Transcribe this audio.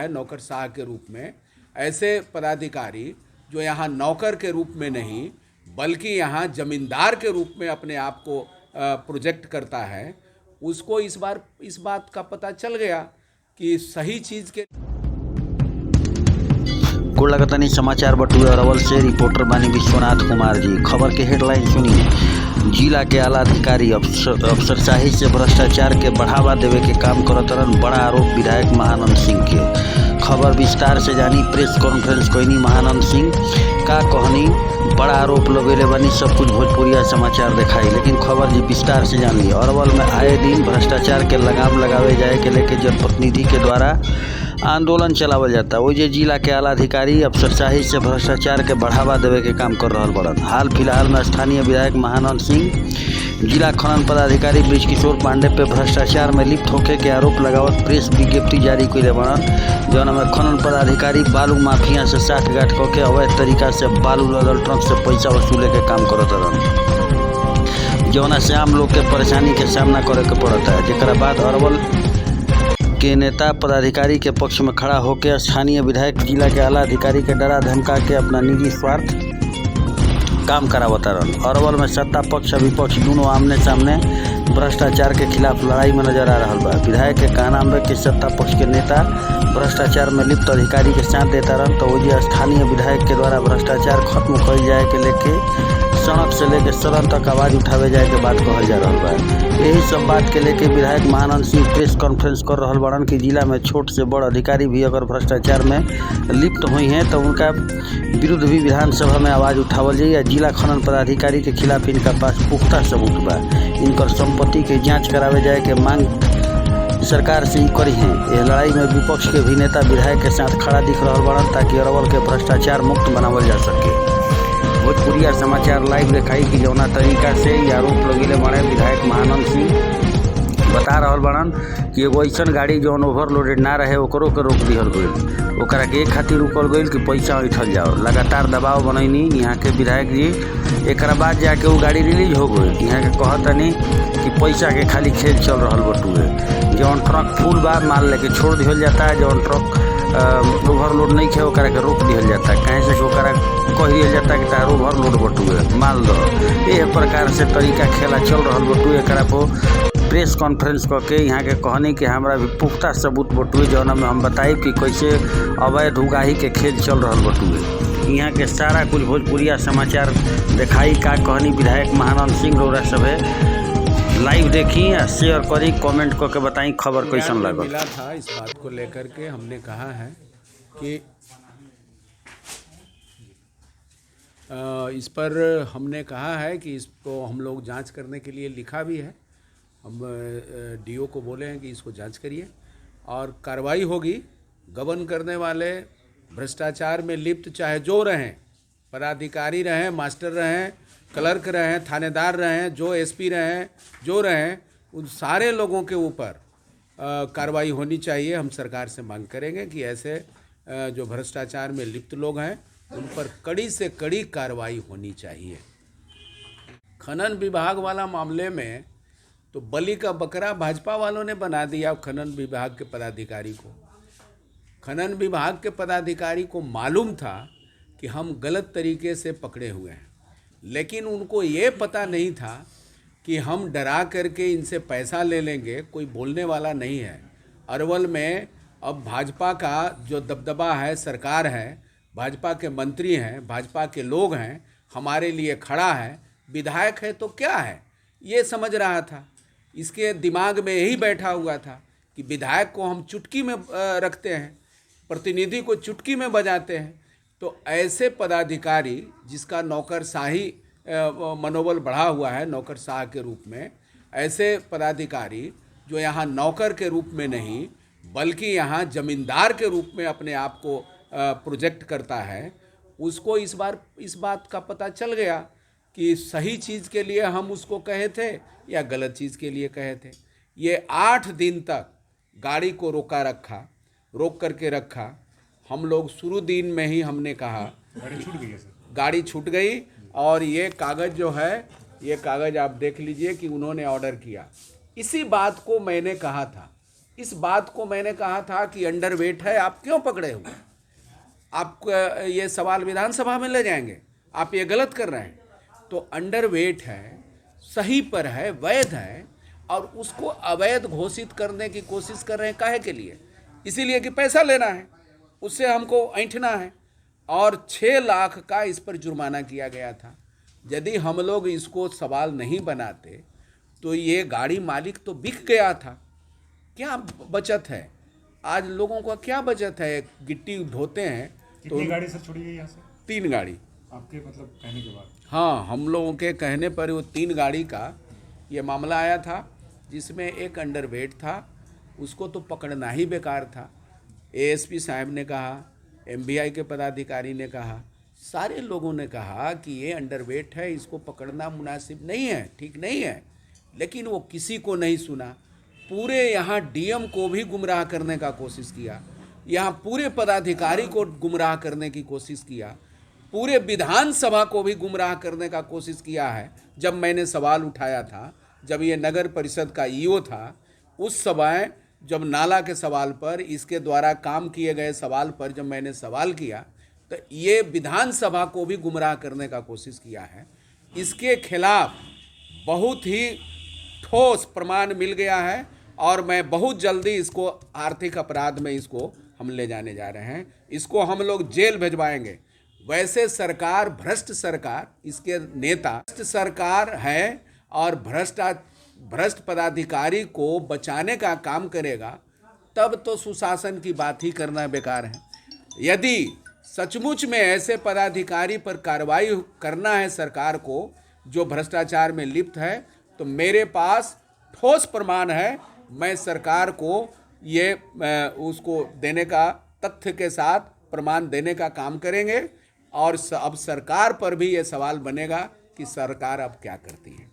है नौकरशाह के रूप में, ऐसे पदाधिकारी जो यहाँ नौकर के रूप में नहीं बल्कि यहाँ जमींदार के रूप में अपने आप को प्रोजेक्ट करता है, उसको इस बात का पता चल गया कि सही चीज़ के कोलकाता समाचार बटुए अरवल से रिपोर्टर बानी विश्वनाथ कुमार जी। खबर के हेडलाइन सुनिए। जिला के आला अधिकारी अफसरशाही से भ्रष्टाचार के बढ़ावा देवे के काम करतरन, बड़ा आरोप विधायक महानंद सिंह के। खबर विस्तार से जानी। प्रेस कॉन्फ्रेंस कोईनी महानंद सिंह का कहनी, बड़ा आरोप लगेले बनी, सब कुछ भोजपुरिया समाचार दिखाई, लेकिन खबर जी विस्तार से जान ली। अरवल में आए दिन भ्रष्टाचार के लगाम लगावे जाए के लेके जनप्रतिनिधि के द्वारा आंदोलन चलावल जाता। वही जिला के आला अधिकारी अफसरशाही से भ्रष्टाचार के बढ़ावा देवे के काम कर रहा बड़न। हाल फिलहाल में स्थानीय विधायक महानंद सिंह जिला खनन पदाधिकारी ब्रिजकिशोर पांडे पे भ्रष्टाचार में लिप्त होके के आरोप लगावत प्रेस विज्ञप्ति जारी कैले बड़न, जौन में खनन पदाधिकारी बालू माफिया से साठगांठ करके अवैध तरीका से बालू लदल ट्रक से पैसा वसूले के काम करत रहन, जौना से आम लोग के परेशानी के सामना करे के पड़ता है। जेकरा बाद अरवल के नेता पदाधिकारी के पक्ष में खड़ा होकर स्थानीय विधायक जिला के आला अधिकारी के डरा धमका के अपना निजी स्वार्थ काम करावता रहन। अरवल में सत्ता पक्ष विपक्ष दोनों आमने सामने भ्रष्टाचार के खिलाफ लड़ाई में नजर आ रहा बा। विधायक के कहना है कि सत्ता पक्ष के नेता भ्रष्टाचार में लिप्त अधिकारी के साथ देता रहन, तो वही स्थानीय विधायक के द्वारा भ्रष्टाचार खत्म कर जाए के लेके सड़क से लेकर सदन तक आवाज उठावे जाए के बात कहल जा रहा है। यही सब बात के लेके विधायक महानंद सिंह प्रेस कॉन्फ्रेंस कर रहा बड़न कि जिला में छोट से बड़ अधिकारी भी अगर भ्रष्टाचार में लिप्त हुई हैं तो उनका विरुद्ध भी विधानसभा में आवाज उठावल जाए। जिला खनन पदाधिकारी के खिलाफ इनका पास पुख्ता सबूत बा, इनकर संपत्ति के जाँच करावे जाए के मांग सरकार से ही करी है। यह लड़ाई में विपक्ष के भी नेता विधायक के साथ खड़ा दिख रहा बड़न ताकि अरवल के भ्रष्टाचार मुक्त बनावल जा सके। भोजपुरिया समाचार लाइव दिखाई कि जौना तरीका से ये आरोप लगेले बड़े विधायक महानंद सिंह बता रहा बड़न कि एगो ऐसा गाड़ी जौन ओवरलोडेड ना रहे ओकरो के रोक दिहल गई, ओकरा के एक खातिर रुकल गई कि पैसा उठल जाओ। लगातार दबाव बनैनी यहाँ के विधायक जी। एक बाद जाके वो गाड़ी रिलीज हो गई। यहाँ के कहतनी कि पैसा के खाली खेल चल रहा बटुए। जौन ट्रक फुल बा माल लेके छोड़ दिहल जाता है, जौन ट्रक ओवरलोड नहीं खे ओकरा के रोक दिहल जाता है, कहीं से ओकरा कह दिया जाता है कि तार ओवरलोड बटुए माल दो। ये प्रकार से तरीका खेला चल रहा बटुए। एकरा पर प्रेस कॉन्फ्रेंस करके यहाँ के कहनी कि हमारा भी पुख्ता सबूत बटुए, जौन में हम बताई कि कैसे अवैध उगाही के खेल चल रहा बटुए। यहाँ के सारा कुछ भोजपुरिया समाचार दिखाई का कहनी विधायक महानंद सिंह रोरा सभे लाइव देखी, शेयर करी, कमेंट करके बताई खबर कैसन लगा। मिला था इस बात को लेकर के हमने कहा है कि इस पर हमने कहा है कि इसको हम लोग जांच करने के लिए लिखा भी है। हम डीओ को बोले हैं कि इसको जांच करिए और कार्रवाई होगी। गबन करने वाले, भ्रष्टाचार में लिप्त चाहे जो रहें, पदाधिकारी रहें, मास्टर रहें, क्लर्क रहें, थानेदार रहें, जो एसपी रहें, जो रहें, उन सारे लोगों के ऊपर कार्रवाई होनी चाहिए। हम सरकार से मांग करेंगे कि ऐसे जो भ्रष्टाचार में लिप्त लोग हैं उन पर कड़ी से कड़ी कार्रवाई होनी चाहिए। खनन विभाग वाला मामले में तो बलि का बकरा भाजपा वालों ने बना दिया खनन विभाग के पदाधिकारी को। खनन विभाग के पदाधिकारी को मालूम था कि हम गलत तरीके से पकड़े हुए हैं, लेकिन उनको ये पता नहीं था कि हम डरा करके इनसे पैसा ले लेंगे, कोई बोलने वाला नहीं है। अरवल में अब भाजपा का जो दबदबा है, सरकार है, भाजपा के मंत्री हैं, भाजपा के लोग हैं, हमारे लिए खड़ा है, विधायक है तो क्या है, ये समझ रहा था। इसके दिमाग में यही बैठा हुआ था कि विधायक को हम चुटकी में रखते हैं, प्रतिनिधि को चुटकी में बजाते हैं। तो ऐसे पदाधिकारी जिसका नौकरशाही मनोबल बढ़ा हुआ है नौकरशाह के रूप में, ऐसे पदाधिकारी जो यहाँ नौकर के रूप में नहीं बल्कि यहाँ जमींदार के रूप में अपने आप को प्रोजेक्ट करता है, उसको इस बात का पता चल गया कि सही चीज़ के लिए हम उसको कहे थे या गलत चीज़ के लिए कहे थे। ये 8 दिन तक गाड़ी को रोक करके रखा। हम लोग शुरू दिन में ही हमने कहा गाड़ी छूट गई और ये कागज़ जो है, ये कागज़ आप देख लीजिए कि उन्होंने ऑर्डर किया। इसी बात को मैंने कहा था इस बात को मैंने कहा था कि अंडरवेट है, आप क्यों पकड़े हुए? आप ये सवाल विधानसभा में ले जाएंगे, आप ये गलत कर रहे हैं। तो अंडरवेट है, सही पर है, वैध है, और उसको अवैध घोषित करने की कोशिश कर रहे हैं। काहे के लिए? इसीलिए कि पैसा लेना है, उससे हमको ऐंठना है। और 6 लाख का इस पर जुर्माना किया गया था। यदि हम लोग इसको सवाल नहीं बनाते तो ये गाड़ी मालिक तो बिक गया था। क्या बचत है आज लोगों का? क्या बचत है? गिट्टी ढोते हैं तो कितनी गाड़ी सर छोड़ी गई यहाँ से? 3 गाड़ी। आपके मतलब कहने के बाद? हाँ, हम लोगों के कहने पर वो 3 गाड़ी का ये मामला आया था, जिसमें एक अंडरवेट था, उसको तो पकड़ना ही बेकार था। एएसपी साहब ने कहा, एमवीआई के पदाधिकारी ने कहा, सारे लोगों ने कहा कि ये अंडरवेट है, इसको पकड़ना मुनासिब नहीं है, ठीक नहीं है। लेकिन वो किसी को नहीं सुना। पूरे यहाँ डीएम को भी गुमराह करने का कोशिश किया, यहाँ पूरे पदाधिकारी को गुमराह करने की कोशिश किया, पूरे विधानसभा को भी गुमराह करने का कोशिश किया है। जब मैंने सवाल उठाया था, जब ये नगर परिषद का ईओ था, उस समय जब नाला के सवाल पर, इसके द्वारा काम किए गए सवाल पर जब मैंने सवाल किया, तो ये विधानसभा को भी गुमराह करने का कोशिश किया है। इसके खिलाफ बहुत ही ठोस प्रमाण मिल गया है और मैं बहुत जल्दी इसको आर्थिक अपराध में इसको हम ले जाने जा रहे हैं। इसको हम लोग जेल भिजवाएंगे। वैसे सरकार, भ्रष्ट सरकार, इसके नेता भ्रष्ट सरकार है और भ्रष्ट पदाधिकारी को बचाने का काम करेगा, तब तो सुशासन की बात ही करना बेकार है। यदि सचमुच में ऐसे पदाधिकारी पर कार्रवाई करना है सरकार को जो भ्रष्टाचार में लिप्त है, तो मेरे पास ठोस प्रमाण है। मैं सरकार को ये उसको देने का, तथ्य के साथ प्रमाण देने का काम करेंगे। और अब सरकार पर भी ये सवाल बनेगा कि सरकार अब क्या करती है।